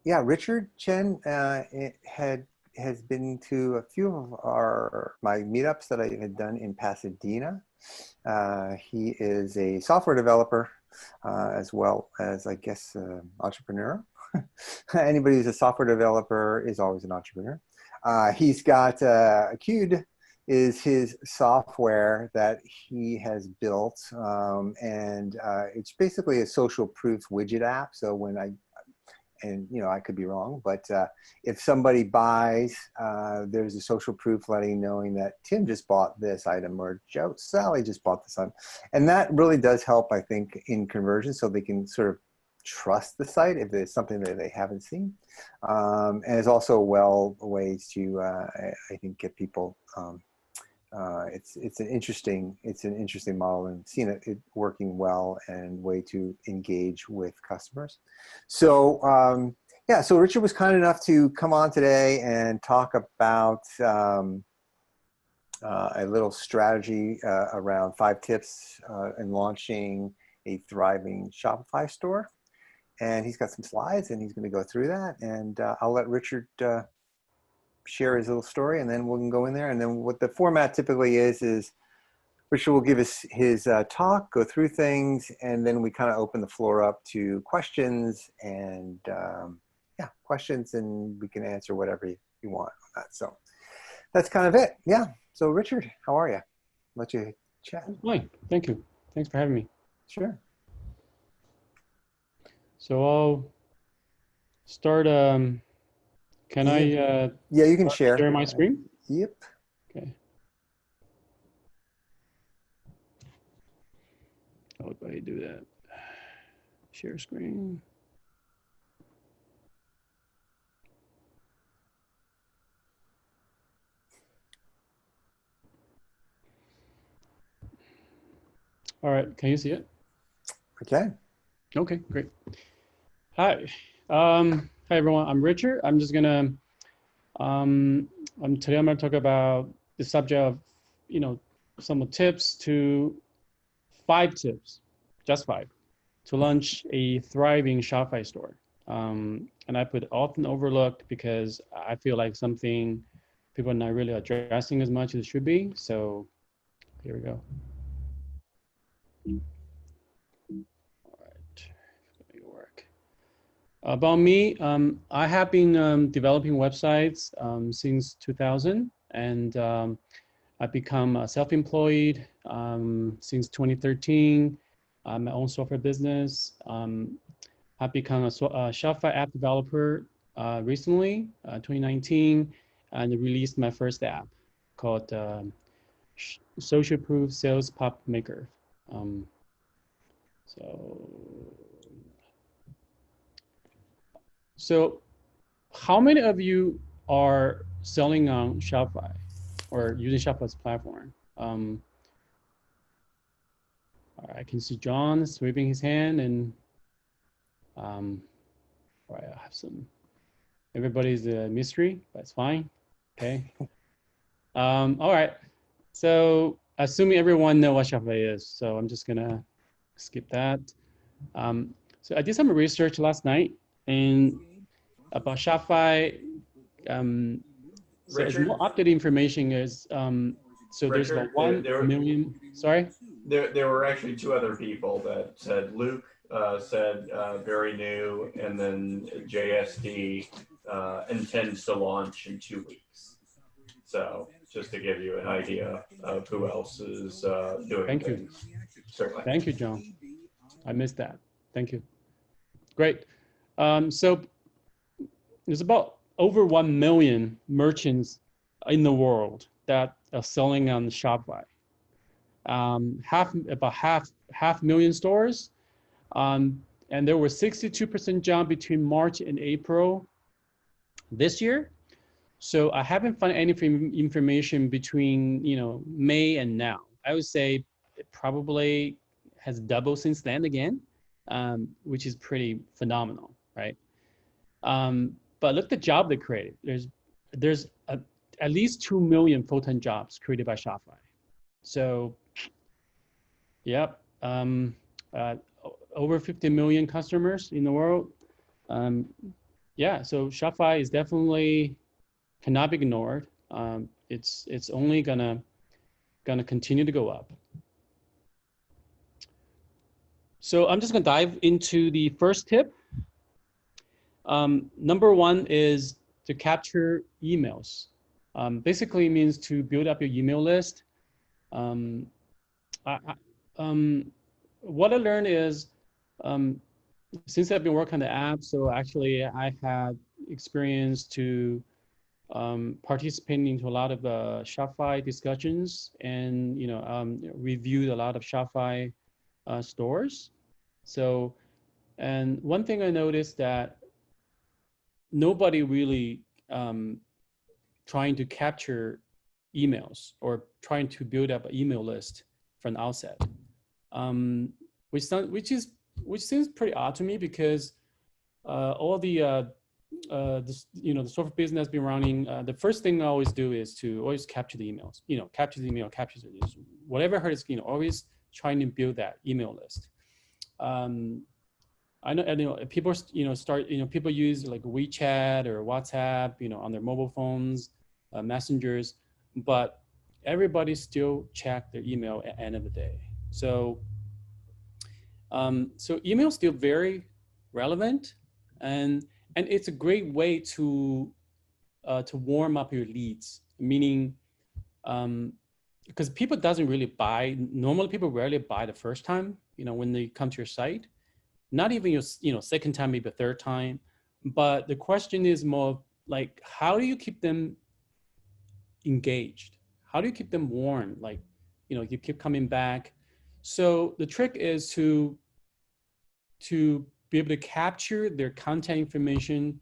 Yeah, Richard Chen has been to a few of my meetups that I had done in Pasadena. He is a software developer as well as, I guess, entrepreneur. Anybody who's a software developer is always an entrepreneur. He's got Qt is his software that he has built, and it's basically a social proof widget app. So when I could be wrong, but if somebody buys, there's a social proof knowing that Tim just bought this item or Sally just bought this item. And that really does help, I think, in conversion, so they can sort of trust the site if it's something that they haven't seen. And it's also ways to, I think, get people, it's an interesting model, and seeing it working well and way to engage with customers. So yeah, so Richard was kind enough to come on today and talk about a little strategy around 5 tips in launching a thriving Shopify store. And he's got some slides, and he's going to go through that. And I'll let Richard share his little story, and then we can go in there. And then what the format typically is Richard will give us his talk, go through things, and then we kind of open the floor up to questions, and questions, and we can answer whatever you want on that. So that's kind of it. Yeah. So Richard, how are you? Let you chat. Hi. Thank you. Thanks for having me. Sure. So I'll start. Can I? Yeah, you can share my screen. Yep. Okay. How do I do that? Share screen. All right. Can you see it? Okay. Okay. Great. Hi. Hi everyone. I'm Richard. I'm just gonna. Today I'm gonna talk about the subject of, some tips to 5 tips, just 5, to launch a thriving Shopify store. And I put often overlooked because I feel like something people are not really addressing as much as it should be. So here we go. All right, let me work. About me, I have been developing websites since 2000, and I've become self-employed since 2013. My own software business. I've become a Shopify app developer recently, 2019, and released my first app called Social Proof Sales Pop Maker. So how many of you are selling on Shopify or using Shopify's platform? I can see John waving his hand, and all right, I have some. Everybody's a mystery. That's fine. Okay. All right. So assuming everyone knows what Shopify is, so I'm just gonna skip that. So I did some research last night and about Shopify. So as more updated information is, so there's about 1 million, sorry? There were actually 2 other people that said, Luke said very new, and then JSD intends to launch in 2 weeks. So just to give you an idea of who else is doing Thank things. you. Certainly. Thank you, John. I missed that. Thank you. Great. So there's about over 1 million merchants in the world that are selling on Shopify. About half million stores, and there was 62% jump between March and April this year. So I haven't found any information between May and now. I would say it probably has doubled since then again, which is pretty phenomenal, right? But look at the job they created. There's at least 2 million full-time jobs created by Shopify. So, yep. over 50 million customers in the world. Yeah, so Shopify is definitely cannot be ignored. It's only gonna continue to go up. So I'm just gonna dive into the first tip. Number one is to capture emails. Basically means to build up your email list. What I learned is, since I've been working on the app, so actually I had experience to participating into a lot of Shopify discussions, and reviewed a lot of Shopify stores. So, and one thing I noticed that nobody really trying to capture emails or trying to build up an email list from the outset, which seems pretty odd to me, because all the software business has been running. The first thing I always do is to always capture the emails. Capture the email, capture the whatever hurts. Always trying to build that email list. I know, people, people use like WeChat or WhatsApp, on their mobile phones, messengers, but everybody still check their email at the end of the day. So, so email is still very relevant, and it's a great way to warm up your leads. Meaning, because people doesn't really buy. Normally, people rarely buy the first time. When they come to your site. Not even your second time, maybe a third time. But the question is more like, how do you keep them engaged? How do you keep them warm? Like, you keep coming back. So the trick is to be able to capture their contact information.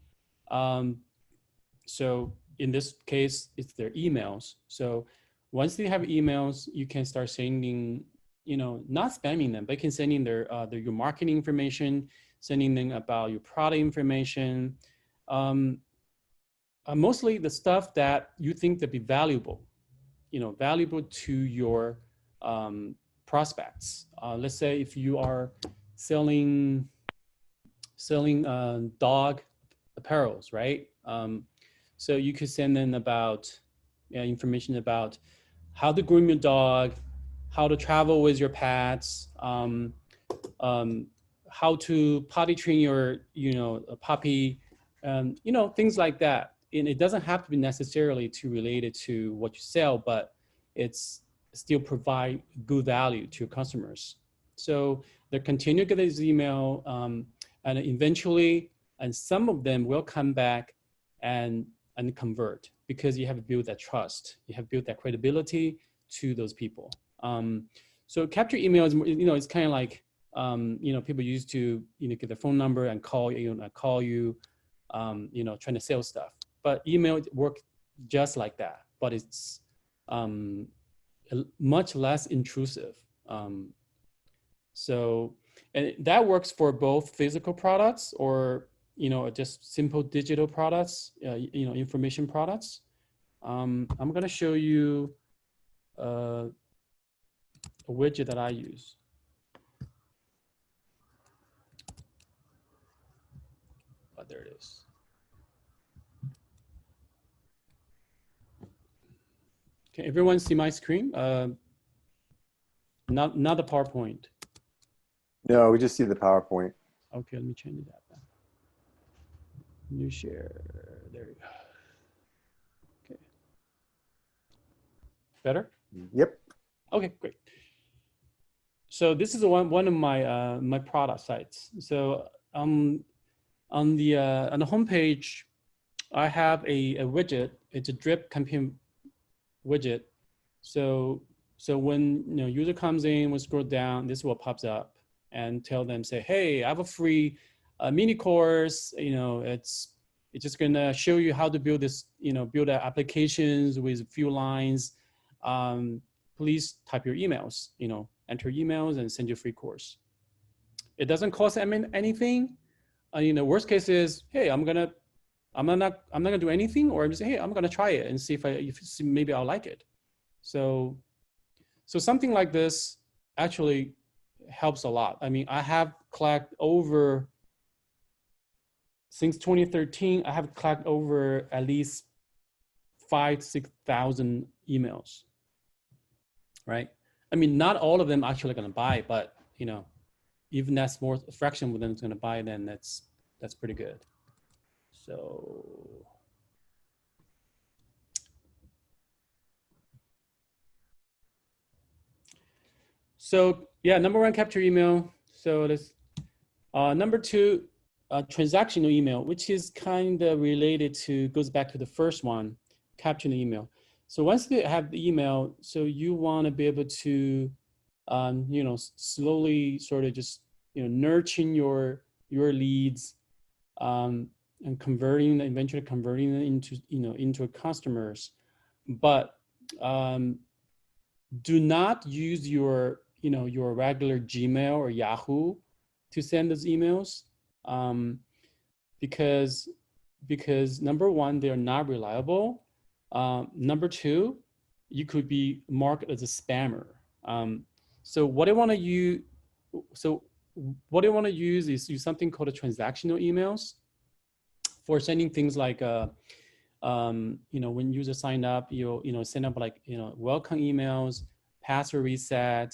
So in this case, it's their emails. So once they have emails, you can start sending, not spamming them, but you can sending your marketing information, sending them about your product information. Mostly the stuff that you think to be valuable, valuable to your prospects. Let's say if you are selling dog apparels, right? So you could send them about information about how to groom your dog, how to travel with your pets, how to potty train your, a puppy, things like that. And it doesn't have to be necessarily related to what you sell, but it's still provide good value to your customers. So they continue to get this email, and eventually, and some of them will come back and convert, because you have built that trust, you have built that credibility to those people. So capture email is, it's kind of like, people used to, get their phone number and call you, trying to sell stuff. But email work just like that, but it's much less intrusive. So, and that works for both physical products or, just simple digital products, information products. I'm going to show you a widget that I use. But there it is. Can everyone see my screen? Not the PowerPoint. No, we just see the PowerPoint. Okay, let me change that. New share. There you go. Okay. Better? Yep. Okay, great. So this is one of my my product sites. So on the homepage, I have a widget. It's a drip campaign widget. So when user comes in, we scroll down, this is what pops up, and tell them, say, hey, I have a free mini course. It's just gonna show you how to build this, build applications with a few lines. Please type your emails, enter emails and send you a free course. It doesn't cost anything. Worst case is, hey, I'm not gonna do anything, or I'm just, hey, I'm gonna try it and see if maybe I'll like it. So something like this actually helps a lot. I mean, I have collected over, since 2013, I have collected over at least 5,000 to 6,000 emails, right? I mean, not all of them actually going to buy, but you know, even that's more a fraction of them is going to buy, then that's pretty good. So yeah, number one, capture email. So this number two, transactional email, which is kind of related to, goes back to the first one, capturing the email. So once you have the email, so you want to be able to, you know, slowly sort of just, you know, nurturing your leads, and converting, eventually converting them into, you know, into customers. But do not use your, you know, your regular Gmail or Yahoo to send those emails, because number one, they're not reliable. Number two, you could be marked as a spammer. So what I want to use, is use something called a transactional emails for sending things like, you know, when users sign up, you know, send up like, you know, welcome emails, password reset,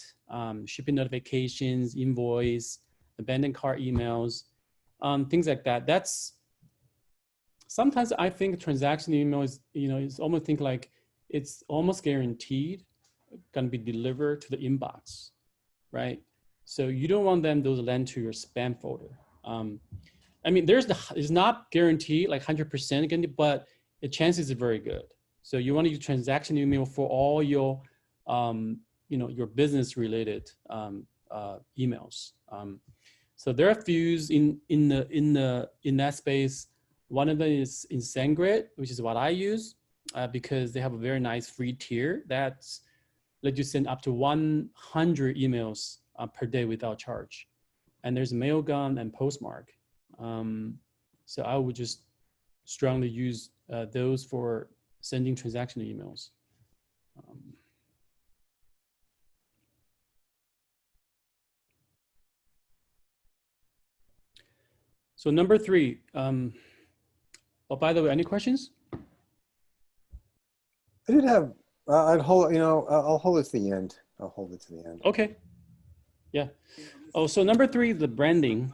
shipping notifications, invoice, abandoned cart emails, things like that. That's sometimes I think transaction email is, you know, it's almost think like it's almost guaranteed going to be delivered to the inbox, right? So you don't want those land to your spam folder. I mean, it's not guaranteed like 100%, but the chances are very good. So you want to use transaction email for all your, you know, your business related emails. So there are a few in that space. One of them is in SendGrid, which is what I use, because they have a very nice free tier that's let you send up to 100 emails per day without charge. And there's Mailgun and Postmark. So I would just strongly use those for sending transactional emails. So number three, oh, by the way, any questions? I did have, I'd hold, you know, I'll hold it to the end. I'll hold it to the end. Okay. Yeah. Oh, so number three, the branding.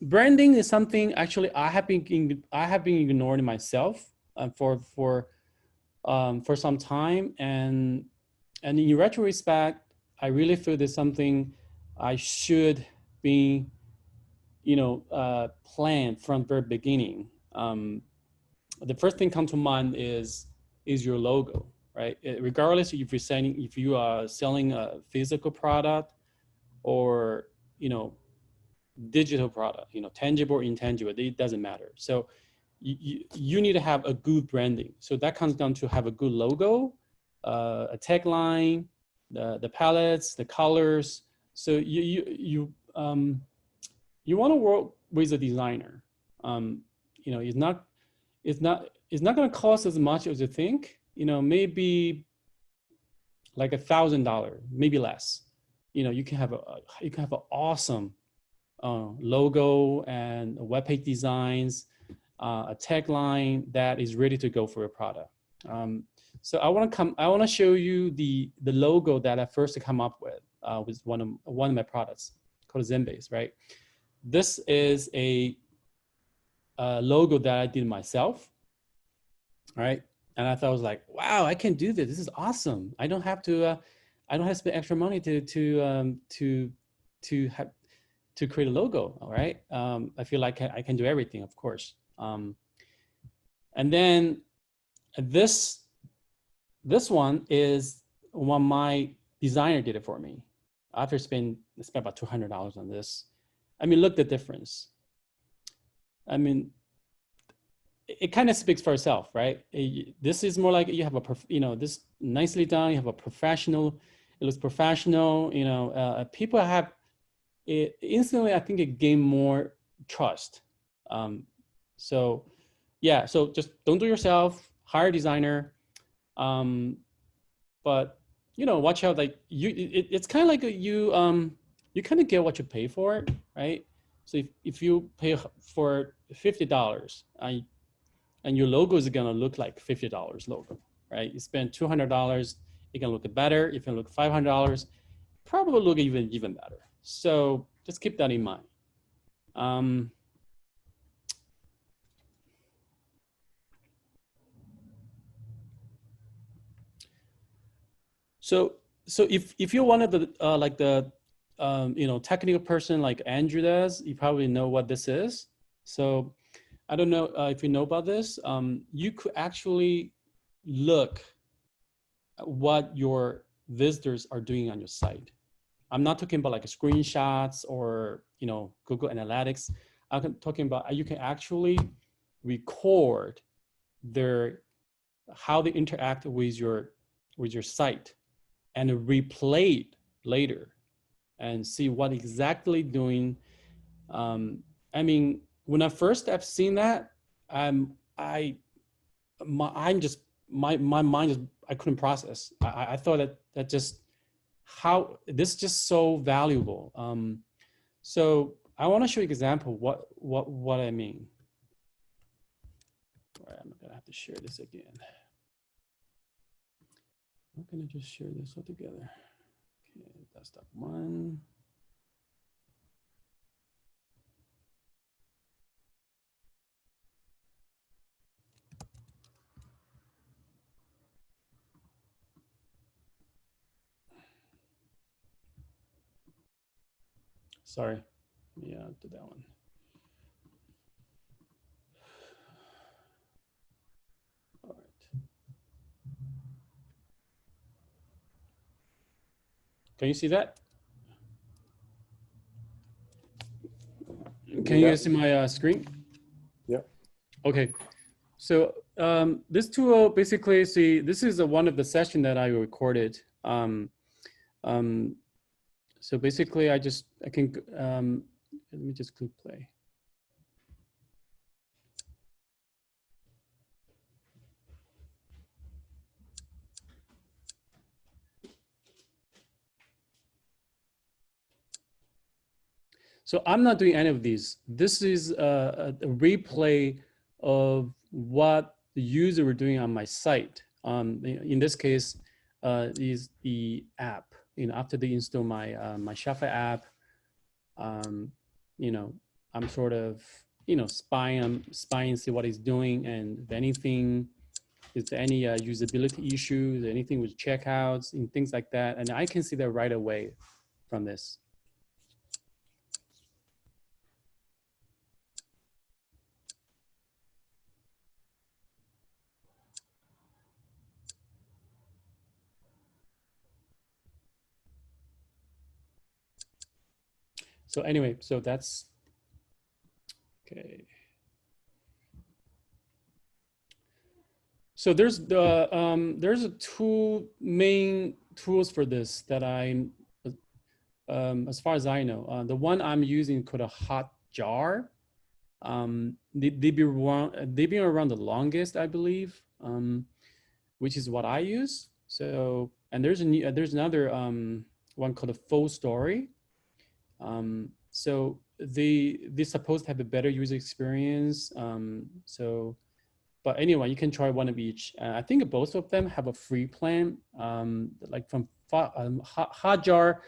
Branding is something actually I have been ignoring myself for some time, and in retrospect, I really feel there's something I should be, you know, planned from the very beginning. The first thing come to mind is your logo, right? Regardless if you are selling a physical product or, you know, digital product, you know, tangible or intangible, it doesn't matter. So you need to have a good branding. So that comes down to have a good logo, a tagline, the palettes, the colors. So you want to work with a designer. You know, it's not going to cost as much as you think. You know, maybe like $1,000, maybe less. You know, you can have an awesome logo and webpage designs, a tagline that is ready to go for a product. So I want to show you the logo that I first come up with one of my products called Zenbase, right? This is a logo that I did myself, right? And I thought, I was like, wow, I can do this. This is awesome. I don't have to spend extra money to create a logo. All right. I feel like I can do everything, of course. And then this one is one my designer did it for me. After spend about $200 on this. I mean, look the difference. I mean, it kind of speaks for itself, right? This is more like you have this nicely done. You have a professional. It looks professional. You know, people have it instantly. I think it gain more trust. So, yeah. So just don't do it yourself. Hire a designer. But you know, watch out. Like it's kind of like you you kind of get what you pay for it, right? So if you pay for $50 and your logo is gonna look like $50 logo, right? You spend $200, it can look better. If you look $500, probably look even better. So just keep that in mind. So if you're one of the like the technical person like Andrew does, you probably know what this is. So I don't know if you know about this. You could actually look at what your visitors are doing on your site. I'm not talking about like screenshots or Google Analytics. I'm talking about you can actually record how they interact with your site and replay it later and see what exactly doing. I mean, when I first have seen that, my mind just I couldn't process. I thought that just how this is just so valuable. So I want to show you an example what I mean. All right, I'm gonna have to share this again. I'm gonna just share this all together. Okay, desktop 1. Sorry, yeah, do that one. All right. Can you see that? Can you guys see my screen? Yeah. Okay. So this tool basically, this is one of the session that I recorded. So basically, I can let me just click play. So I'm not doing any of these. This is a replay of what the user were doing on my site. In this case, is the app. After they install my my Shopify app, I'm sort of spying, see what he's doing, and if anything, is there any usability issues, anything with checkouts and things like that, and I can see that right away from this. So anyway, so that's okay. So there's two main tools for this that I'm, as far as I know, the one I'm using called a Hotjar. They've been around the longest, I believe, which is what I use. So, and there's another one called a Full Story. So they're supposed to have a better user experience. But anyway, you can try one of each. I think both of them have a free plan. Like from Hotjar,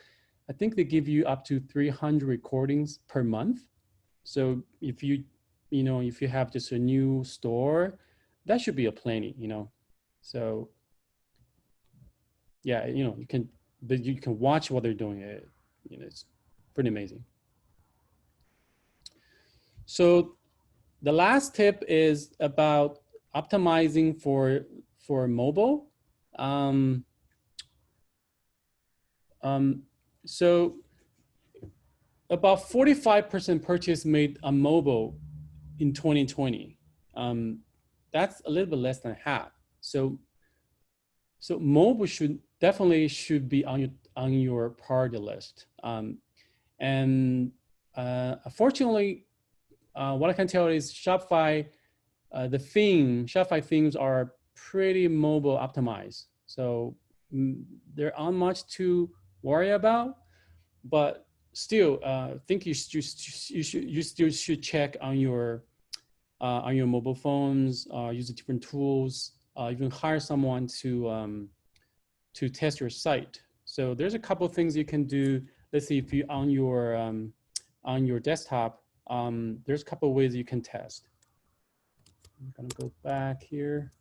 I think they give you up to 300 recordings per month. So if you have just a new store, that should be a plenty, So yeah, you can watch what they're doing. It's pretty amazing. So the last tip is about optimizing for mobile. So about 45% purchase made on mobile in 2020. That's a little bit less than half. So mobile should be on your priority list. And unfortunately, what I can tell is Shopify, Shopify themes are pretty mobile optimized. So there aren't much to worry about, but still think you still should check on your mobile phones, use different tools, even hire someone to test your site. So there's a couple of things you can do. Let's see, if you on your desktop, there's a couple of ways you can test. I'm gonna go back here.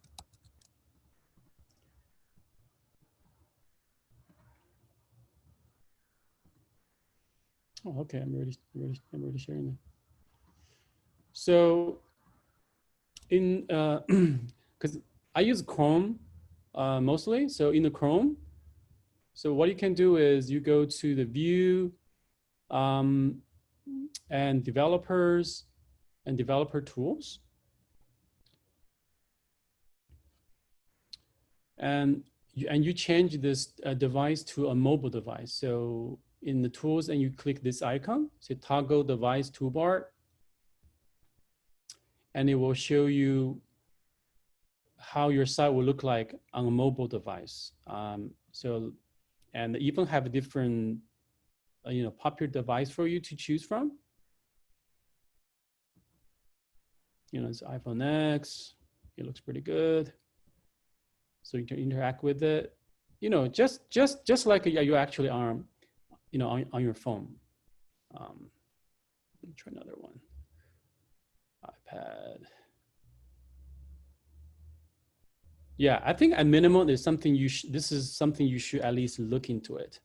Oh, okay, I'm already sharing it. So in, because I use Chrome mostly, so in the Chrome, so what you can do is you go to the view and developers and developer tools. And you change this device to a mobile device. So in the tools, and you click this icon, so toggle device toolbar, and it will show you how your site will look like on a mobile device. So, and even have a different, popular device for you to choose from. It's iPhone X. It looks pretty good. So you can interact with it. Just like you actually are, on your phone. Let me try another one. iPad. Yeah, I think at minimum, there's something this is something you should at least look into it.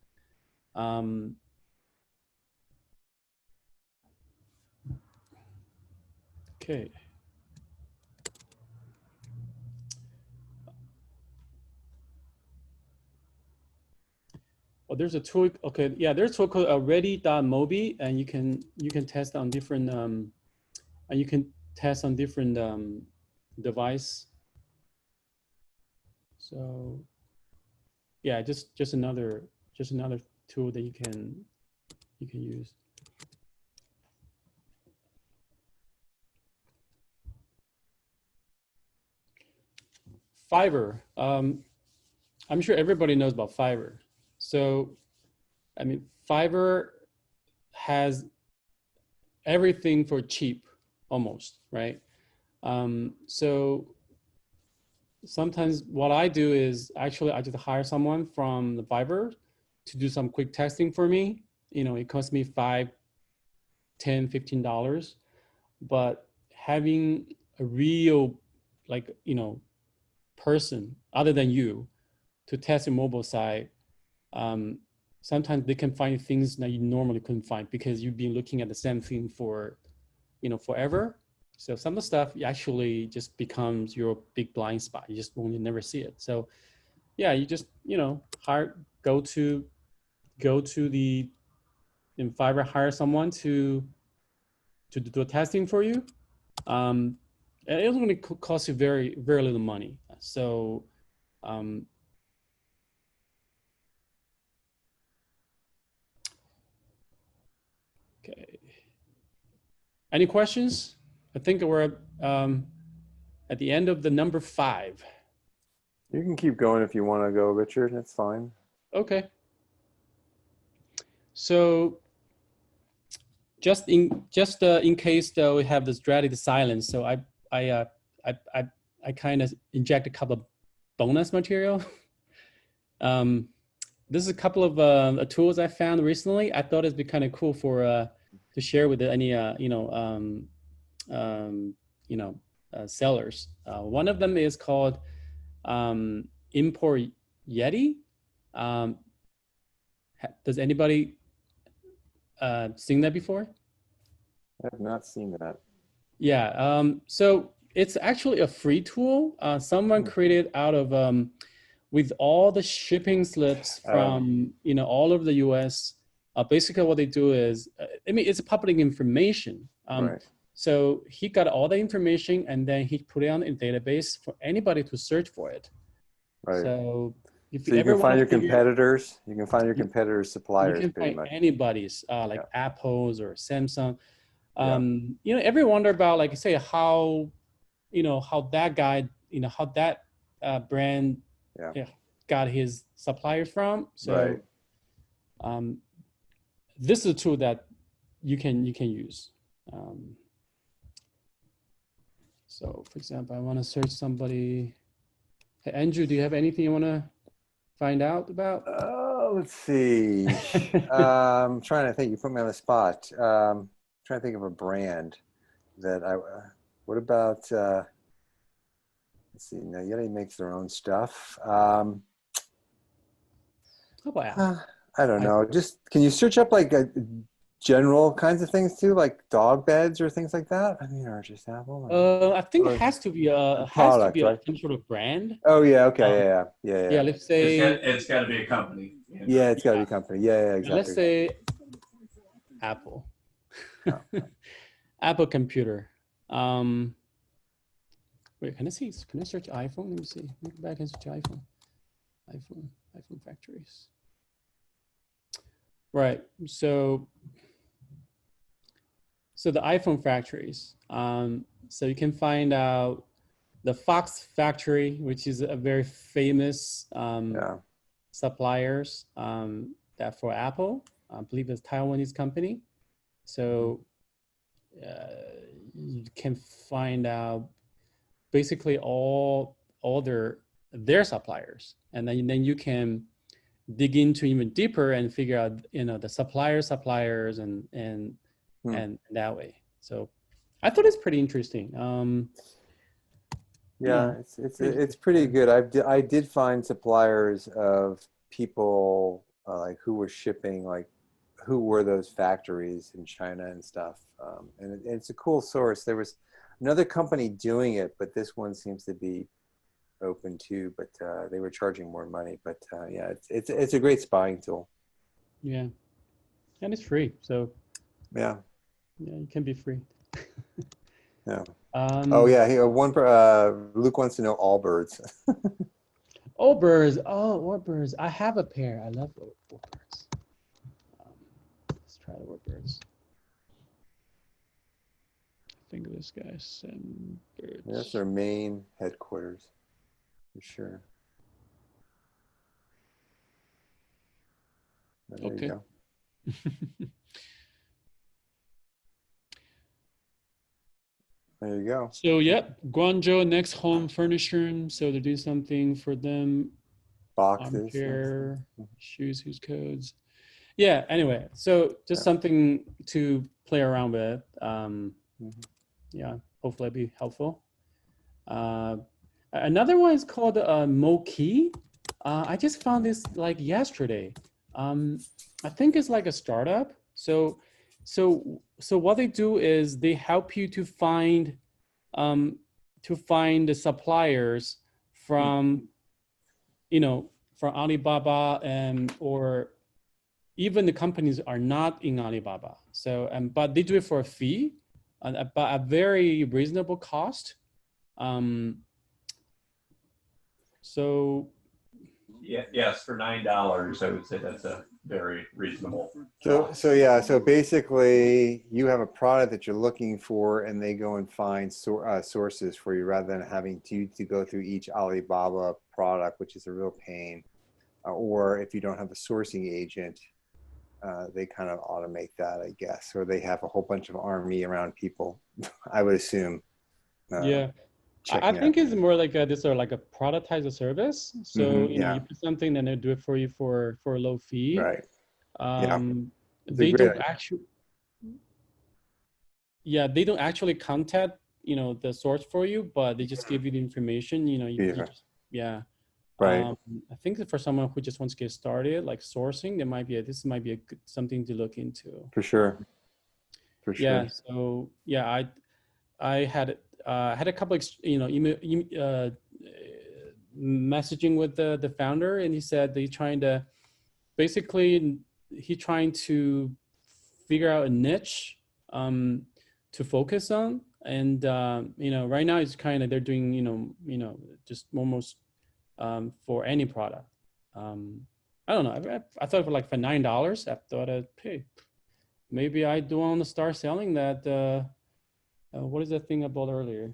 Okay. Oh, there's a tool. Okay, yeah, there's a tool called ready.mobi, and you can test on different device. So yeah, just another tool that you can use. Fiverr. I'm sure everybody knows about Fiverr. So, I mean, Fiverr has everything for cheap, almost, right? So sometimes what I do is actually I just hire someone from the Fiverr to do some quick testing for me. It costs me $5, $10, $15, but having a real, person other than you to test your mobile site, sometimes they can find things that you normally couldn't find because you've been looking at the same thing for, forever. So some of the stuff actually just becomes your big blind spot. You just will never see it. So yeah, you just, go to in Fiverr, hire someone to do a testing for you. And it's going to cost you very, very little money. So, okay. Any questions? I think we're at the end of the number 5. You can keep going if you want to go, Richard. That's fine. Okay. So just in case though we have this dreaded silence, so I kind of inject a couple of bonus material. This is a couple of tools I found recently. I thought it'd be kind of cool for to share with any sellers. One of them is called Import Yeti. Does anybody seen that before? I have not seen that. Yeah. So it's actually a free tool. Someone created out of with all the shipping slips from all over the U.S. Basically, what they do is, it's public information. Right. So he got all the information and then he put it on a database for anybody to search for it. Right. So if you can find your competitors, you can find your competitors' suppliers. You can pretty find much anybody's Apple's or Samsung. Everyone wonder about say how that guy how that brand got his suppliers from. So this is a tool that you can use. So for example, I want to search somebody. Hey, Andrew, do you have anything you want to find out about? Let's see. I'm trying to think. You put me on the spot. Trying to think of a brand that I. What about? Let's see. Now Yeti makes their own stuff. How about Apple? I don't know. Just can you search up like general kinds of things too, like dog beds or things like that? I mean, or just Apple? I think it has to be product, right? some sort of brand. Oh yeah. Okay. Yeah. Yeah, let's say It's got to be a company. Yeah, it's got to be company. Yeah, exactly. let's say Apple. Oh. Apple computer. Wait, can I search iPhone? Let me see. Let me go back and search iPhone factories. Right. So the iPhone factories. So you can find out the Fox factory, which is a very famous suppliers that for Apple. I believe it's a Taiwanese company. So you can find out basically all their suppliers, and then you can dig into even deeper and figure out the suppliers and that way. So I thought it's pretty interesting. It's pretty good. I did find suppliers of people like who were shipping, like who were those factories in China and stuff. And it's a cool source. There was another company doing it, but this one seems to be open too, but they were charging more money. But yeah, it's a great spying tool. Yeah, and it's free. So yeah, it can be free. Yeah. Oh yeah, Luke wants to know Allbirds. Allbirds. I have a pair. I love Allbirds. Let's try the Allbirds. I think this guy sent birds. That's their main headquarters, for sure. There you go. There you go. So Guangzhou next home furniture. So they're doing something for them. Boxes. Armchair, shoes, whose codes. Yeah. Anyway, so just something to play around with. Yeah. Hopefully, it'll be helpful. Another one is called Moki. I just found this like yesterday. I think it's like a startup. So what they do is they help you to find the suppliers from from Alibaba or even the companies are not in Alibaba. So but they do it for a fee, but a very reasonable cost. So yes, for $9, I would say that's a very reasonable. So basically, you have a product that you're looking for, and they go and find sources for you rather than having to go through each Alibaba product, which is a real pain. Or if you don't have a sourcing agent, they kind of automate that, I guess, or they have a whole bunch of army around people. I would assume. I think it's more like this or like a productize a service. So you put something, then they do it for you for a low fee. Right. They don't actually. Yeah, they don't actually contact the source for you, but they just give you the information. Right. I think that for someone who just wants to get started, like sourcing, this might be a good something to look into. For sure. Yeah. So I had a couple of messaging with the founder, and he said he's trying to figure out a niche to focus on, and right now it's kind of they're doing just almost for any product. I don't know. I thought for $9, I thought hey, maybe I do want to start selling that. What is that thing I bought earlier?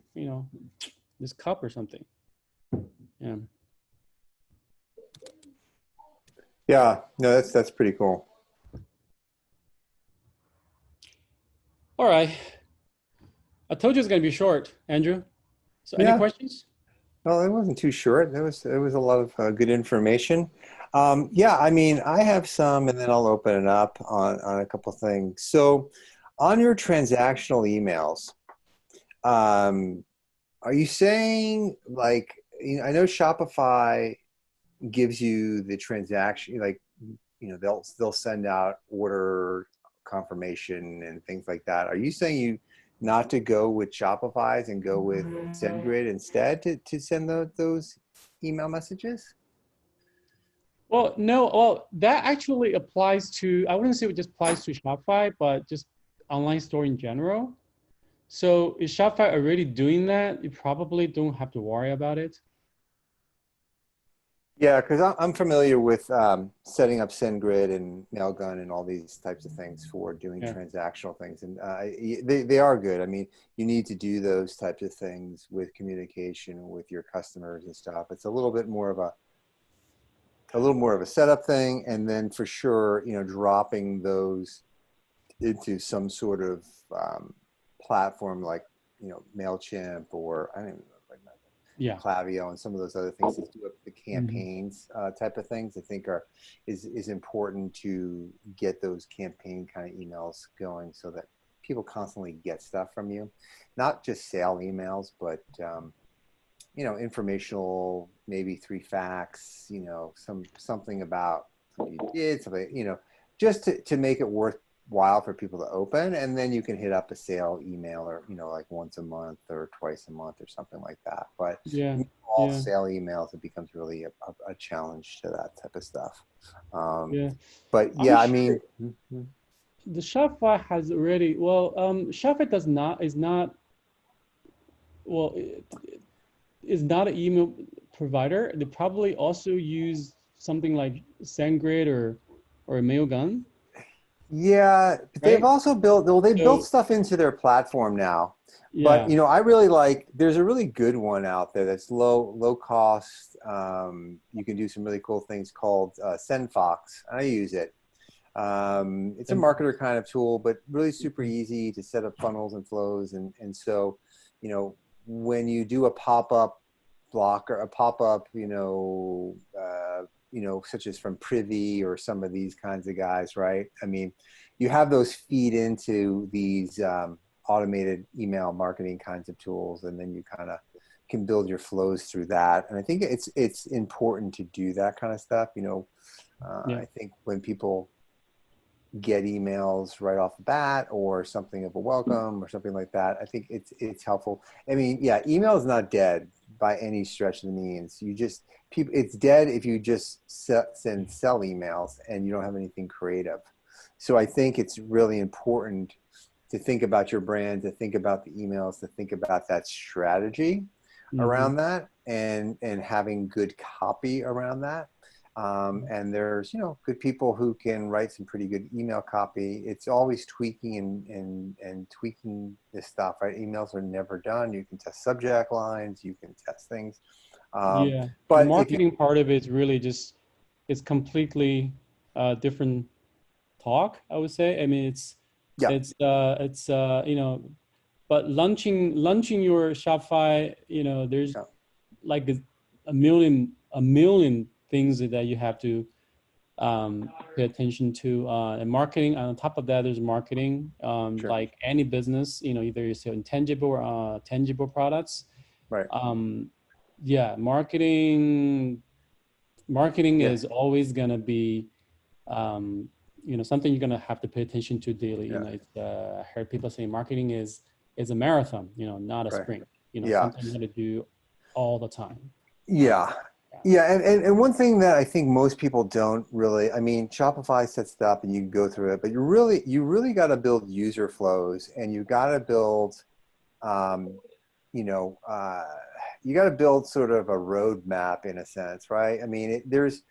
This cup or something. Yeah. Yeah. No, that's pretty cool. All right. I told you it's going to be short, Andrew. So any Yeah. questions? Well, it wasn't too short. There was a lot of good information. Yeah, I mean, I have some, and then I'll open it up on a couple things. So, on your transactional emails, um, are you saying like, I know Shopify gives you the transaction, like, they'll send out order confirmation and things like that. Are you saying you not to go with Shopify's and go with SendGrid instead to send those email messages? Well, no. Well, that actually applies to, I wouldn't say it just applies to Shopify, but just online store in general. So is Shopify already doing that? You probably don't have to worry about it. Yeah, because I'm familiar with setting up SendGrid and Mailgun and all these types of things for doing Yeah. transactional things, and they are good. I mean, you need to do those types of things with communication with your customers and stuff. It's a little more of a setup thing, and then for sure, dropping those into some sort of platform like Mailchimp, or I don't even know, like Yeah. Klaviyo and some of those other things that do the Mhm. campaigns type of things. I think is important to get those campaign kind of emails going so that people constantly get stuff from you, not just sale emails, but informational, maybe 3 facts, something about something you did, something, just to make it worthwhile for people to open. And then you can hit up a sale email, or, like once a month or twice a month or something like that. But Yeah. all Yeah. sale emails, it becomes really a challenge to that type of stuff. Um, Yeah. but I'm yeah, I sure mean, the Shopify has already, well, Shopify is not, well, it is not an email provider. They probably also use something like SendGrid or Mailgun, yeah, they've right? also built So stuff into their platform now. But yeah, I really there's a really good one out there that's low cost. You can do some really cool things called SendFox. I use it. It's a then marketer kind of tool, but really super easy to set up funnels and flows. And so, when you do a pop-up block or a pop-up, such as from Privy or some of these kinds of guys, right? I mean, you have those feed into these automated email marketing kinds of tools, and then you kind of can build your flows through that. And I think it's important to do that kind of stuff. yeah, I think when people get emails right off the bat or something of a welcome or something like that, I think it's helpful. I mean, yeah, email is not dead by any stretch of the means. It's dead if you just send sell emails and you don't have anything creative. So I think it's really important to think about your brand, to think about the emails, to think about that strategy hmm around that, and having good copy around that. And there's, good people who can write some pretty good email copy. It's always tweaking and tweaking this stuff, right? Emails are never done. You can test subject lines, you can test things. yeah. The But if you, marketing part of it is really just it's completely different talk, I would say. I mean, yeah, but launching your Shopify, there's yeah, like a million things that you have to pay attention to. And marketing, on top of that, there's marketing. sure. Like any business, either you sell intangible or tangible products. Right. Um, yeah, marketing Yeah, is always gonna be um, something you're gonna have to pay attention to daily. yeah, I heard people say marketing is a marathon, not a right. sprint. Yeah. Something you gotta do all the time. Yeah. Yeah, Yeah, and one thing that I think most people don't really, I mean, Shopify sets it up and you can go through it, but you really got to build user flows, and you got to build, um, you know, uh, you got to build sort of a roadmap in a sense, right? I mean, there's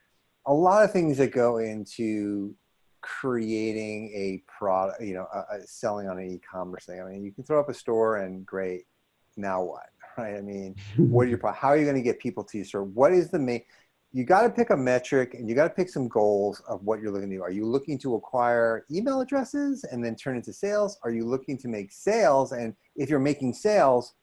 a lot of things that go into creating a product, selling on an e-commerce thing. I mean, you can throw up a store and great, now what, right? I mean, how are you going to get people to your store? What is the main? you got to pick a metric and you got to pick some goals of what you're looking to do. Are you looking to acquire email addresses and then turn into sales? Are you looking to make sales? And if you're making sales,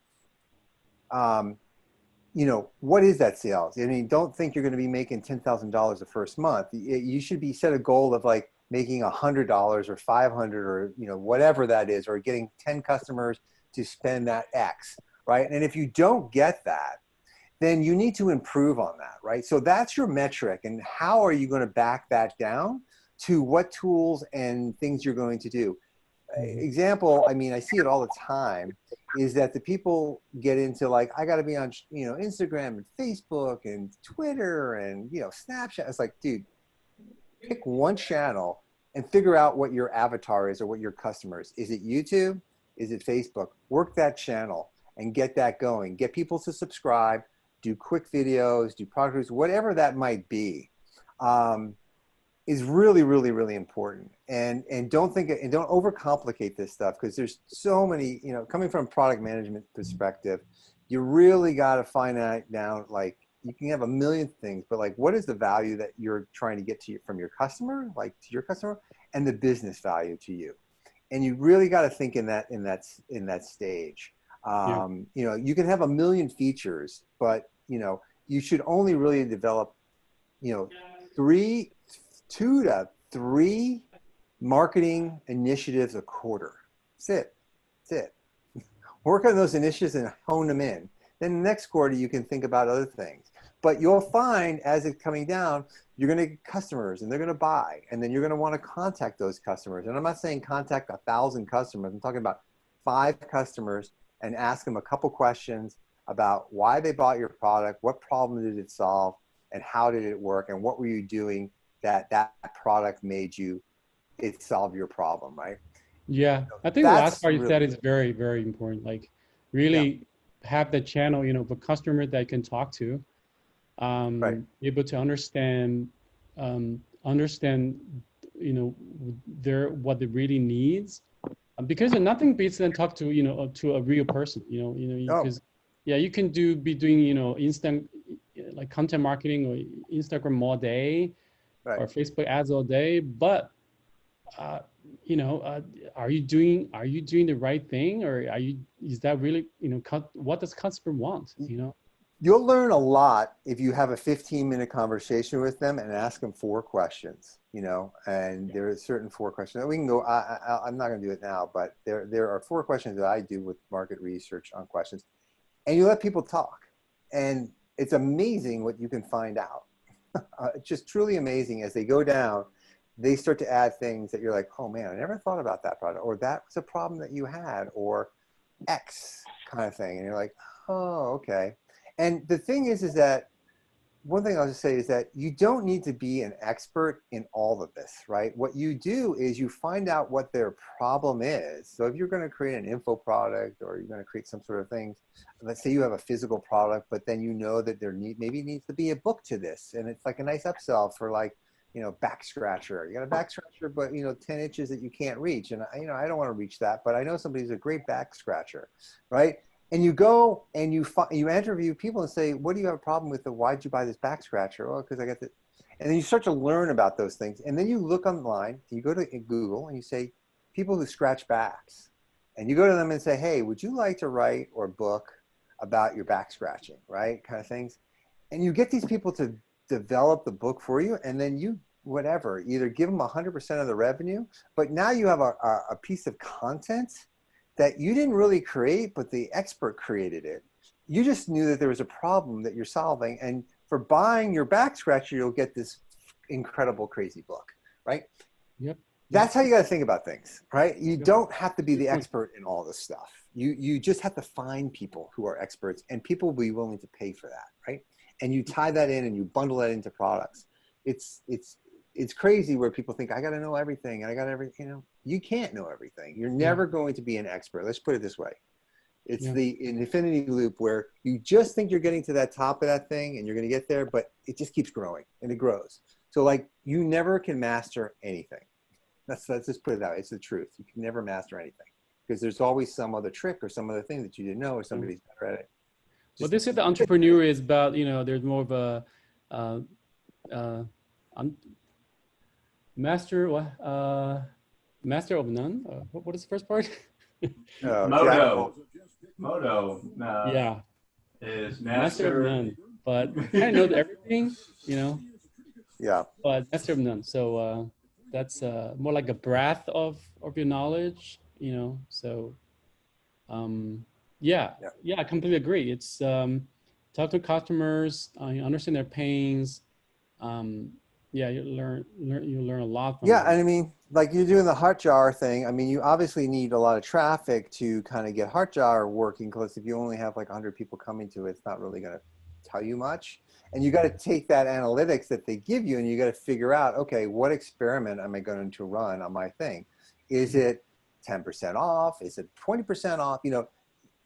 you know, what is that sales? I mean, don't think you're going to be making $10,000 the first month. You should be set a goal of like making $100 or 500 or, you know, whatever that is, or getting 10 customers to spend that X, right? And if you don't get that, then you need to improve on that, right? So that's your metric. And how are you going to back that down to what tools and things you're going to do? Example, I mean, I see it all the time, is that the people get into like, I got to be on, you know, Instagram and Facebook and Twitter and, you know, Snapchat. It's like, dude, pick one channel and figure out what your avatar is or what your customer is. Is it YouTube? Is it Facebook? Work that channel and get that going. Get people to subscribe, do quick videos, do product reviews, whatever that might be. Is really, really, really important. And don't think, and don't overcomplicate this stuff, because there's so many, you know, coming from a product management perspective, you really got to find out down, like, you can have a million things, but like, what is the value that you're trying to get to from your customer, like to your customer, and the business value to you. And you really got to think in that stage. You know, you can have a million features, but, you know, you should only really develop, you know, 2 to 3 marketing initiatives a quarter. That's it. Work on those initiatives and hone them in. Then the next quarter, you can think about other things. But you'll find as it's coming down, you're going to get customers and they're going to buy. And then you're going to want to contact those customers. And I'm not saying contact 1,000 customers. I'm talking about 5 customers and ask them a couple questions about why they bought your product, what problem did it solve, and how did it work, and what were you doing that product made it solve your problem, right? Yeah, I think the last part you said is very, very important. Like, really have the channel, you know, the customer that can talk to, right. able to understand, you know, what they really needs, because nothing beats than talk to, you know, to a real person, you know, because you can be doing, you know, instant like content marketing or Instagram all day. Right. Or Facebook ads all day, but you know, are you doing the right thing, or is that really, you know, what does customer want? You know, you'll learn a lot if you have a 15-minute conversation with them and ask them 4 questions. You know, and there are certain 4 questions. We can go. I'm not going to do it now, but there are 4 questions that I do with market research on questions, and you let people talk, and it's amazing what you can find out. It's just truly amazing. As they go down, they start to add things that you're like, oh man, I never thought about that product, or that was a problem that you had, or X kind of thing. And you're like, oh, okay. And the thing is that one thing I'll just say is that you don't need to be an expert in all of this, right? What you do is you find out what their problem is. So if you're going to create an info product, or you're going to create some sort of thing, let's say you have a physical product, but then you know that maybe needs to be a book to this, and it's like a nice upsell for, like, you know, back scratcher. You got a back scratcher, but, you know, 10 inches that you can't reach. And, you know, I don't want to reach that, but I know somebody's a great back scratcher, right? And you go and you interview people and say, what do you have a problem with? Why'd you buy this back scratcher? Oh, because I got this. And then you start to learn about those things. And then you look online, you go to Google and you say, people who scratch backs. And you go to them and say, hey, would you like to write or book about your back scratching, right? Kind of things. And you get these people to develop the book for you. And then you, whatever, either give them 100% of the revenue, but now you have a piece of content that you didn't really create, but the expert created it. You just knew that there was a problem that you're solving. And for buying your back scratcher, you'll get this incredible, crazy book, right? Yep. That's how you got to think about things, right? You don't have to be the expert in all this stuff. You just have to find people who are experts, and people will be willing to pay for that, right? And you tie that in and you bundle that into products. It's crazy where people think, I got to know everything, and I got everything. You know, you can't know everything. You're never going to be an expert. Let's put it this way. It's the infinity loop where you just think you're getting to that top of that thing and you're going to get there, but it just keeps growing and it grows. So, like, you never can master anything. Let's just put it out. It's the truth. You can never master anything because there's always some other trick or some other thing that you didn't know, or somebody's better at it. Well, they said the entrepreneur is about, you know, there's more of a I'm master what? Master of none. What is the first part? Oh, Jack of all. Moto Yeah, is master of master. none, but kind of knows everything, you know. Yeah. But master of none. So that's more like a breadth of your knowledge, you know. So yeah, Yeah. yeah, I completely agree. It's talk to customers, you understand their pains. Um, yeah, you learn a lot from Yeah, them. and I mean, like you're doing the Hotjar thing. I mean, you obviously need a lot of traffic to kind of get Hotjar working because if you only have like 100 people coming to it, it's not really going to tell you much. And you got to take that analytics that they give you and you got to figure out, okay, what experiment am I going to run on my thing? Is it 10% off? Is it 20% off? You know,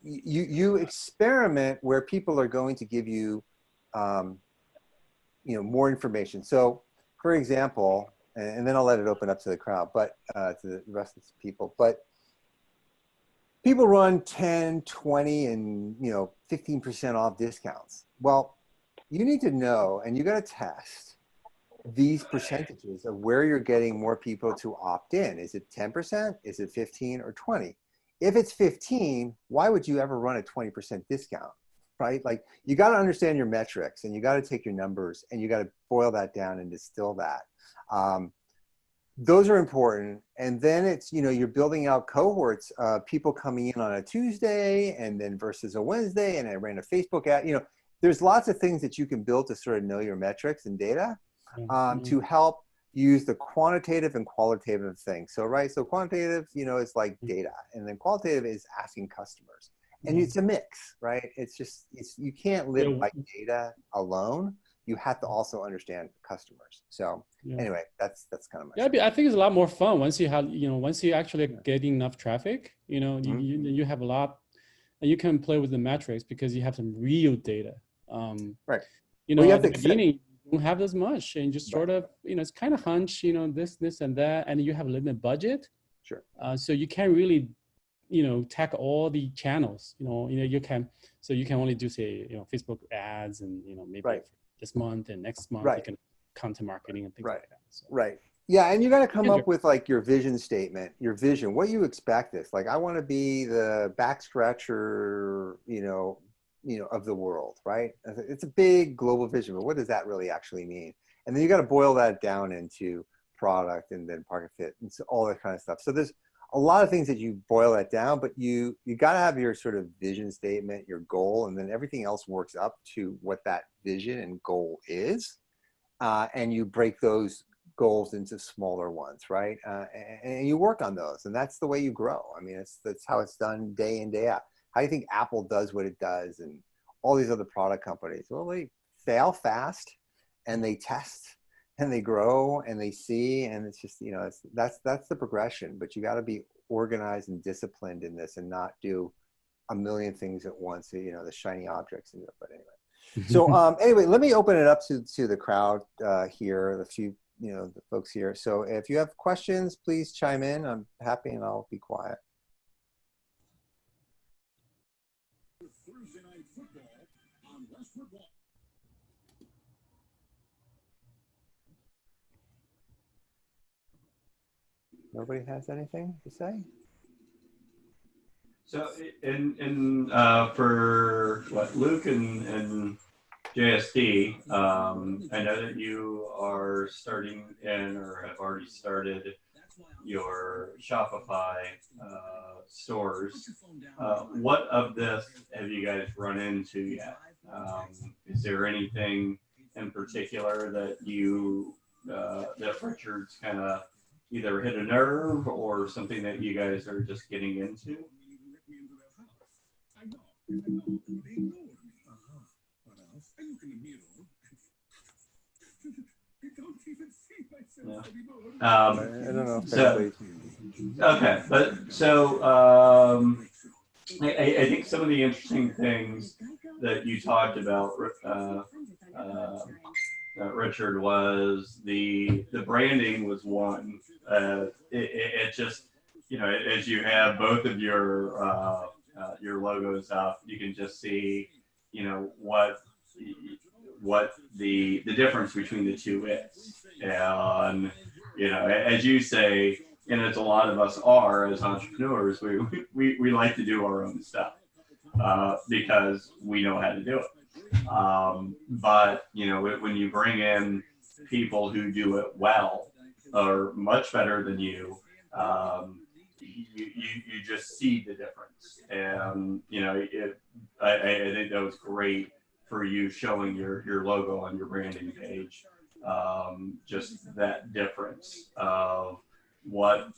you experiment where people are going to give you, um, you know, more information. So, for example, and then I'll let it open up to the crowd, but to the rest of the people. But people run 10, 20, and 15% off discounts. Well, you need to know, and you got to test these percentages of where you're getting more people to opt in. Is it 10%? Is it 15 or 20? If it's 15, why would you ever run a 20% discount? Right? Like you got to understand your metrics and you got to take your numbers and you got to boil that down and distill that. Those are important. And then it's, you're building out cohorts of people coming in on a Tuesday and then versus a Wednesday. And I ran a Facebook ad, there's lots of things that you can build to sort of know your metrics and data to help use the quantitative and qualitative things. So, right. So quantitative, is like data, and then qualitative is asking customers, and it's a mix, right? You can't live by data alone. You have to also understand customers. So anyway, that's kind of my yeah. I think it's a lot more fun once you have, once you actually getting enough traffic, you have a lot, and you can play with the metrics because you have some real data. Right. Well, at the beginning, you don't have as much, and just sort of, it's kind of hunch, this and that, and you have a limited budget. Sure. So you can't really, tackle all the channels. You can only do, say, Facebook ads, and maybe this month and next month you can content marketing and things like that. So. Right. Yeah, and you got to come up with like your vision statement, your vision, what you expect this. Like I want to be the back scratcher, of the world, right? It's a big global vision, but what does that really actually mean? And then you got to boil that down into product and then market fit and so all that kind of stuff. So there's a lot of things that you boil that down, but you got to have your sort of vision statement, your goal, and then everything else works up to what that vision and goal is. And you break those goals into smaller ones, right? And you work on those, and that's the way you grow. I mean, that's how it's done day in, day out. How do you think Apple does what it does, and all these other product companies? Well, they fail fast, and they test, and they grow, and they see, and it's just that's the progression. But you got to be organized and disciplined in this, and not do a million things at once. The shiny objects in it. But anyway. So anyway, let me open it up to the crowd here, the few, the folks here. So if you have questions, please chime in. I'm happy and I'll be quiet. Thursday night football on West Football. Nobody has anything to say? So for what Luke and JSD, I know that you are starting or have already started your Shopify stores. What of this have you guys run into yet? Is there anything in particular that that Richard's kind of either hit a nerve or something that you guys are just getting into? Yeah. I don't know if okay, but so I think some of the interesting things that you talked about, Richard, was the branding was one. It just, as you have both of your logos up, you can just see, what what the difference between the two is. And, as you say, and as a lot of us are as entrepreneurs, we like to do our own stuff because we know how to do it. But, when you bring in people who do it well or much better than you, you just see the difference. And, I think that was great for you showing your logo on your branding page. Just that difference of what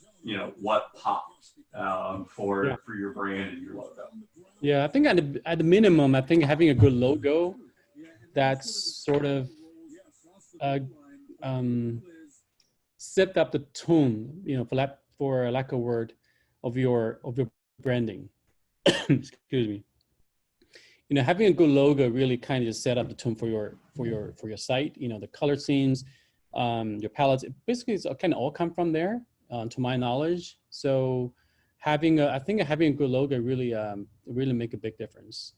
popped Yeah. for your brand and your logo. Yeah, I think at the minimum, I think having a good logo that's sort of set up the tone, for lack of a word, of your branding. Excuse me. Having a good logo really kind of just set up the tone for your site. The color schemes, your palettes. Basically, it's kind of all come from there, to my knowledge. So I think having a good logo really make a big difference.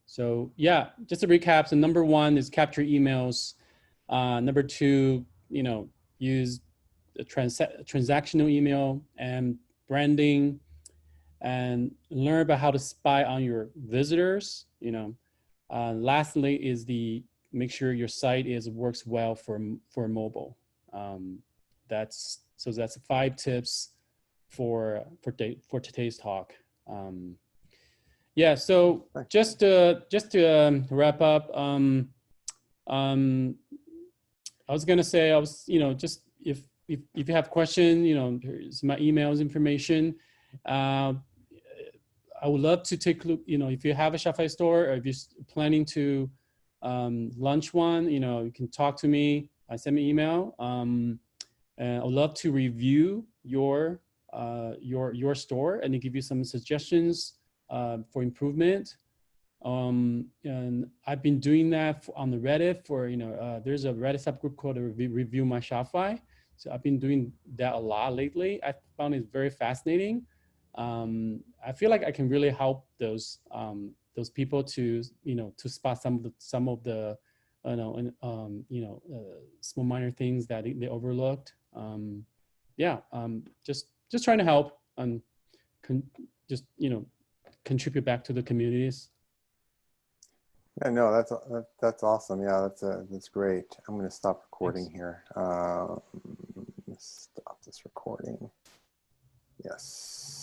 So yeah, just to recap. So number one is capture emails. Number two, use a transactional email and branding, and learn about how to spy on your visitors. Lastly is make sure your site works well for mobile. That's 5 tips for today's talk. Yeah, so just to wrap up, I was gonna say, just if you have questions, here's my emails information. I would love to take a look, if you have a Shopify store, or if you're planning to launch one, you can talk to me, send me an email. And I would love to review your store and to give you some suggestions for improvement. And I've been doing that on the Reddit there's a Reddit subgroup called Review My Shopify. So I've been doing that a lot lately. I found it very fascinating. I feel like I can really help those people to spot some of the small minor things that they overlooked. Just trying to help and contribute back to the communities. Yeah, no, that's awesome. Yeah, that's great. I'm going to stop recording here. Stop this recording. Yes.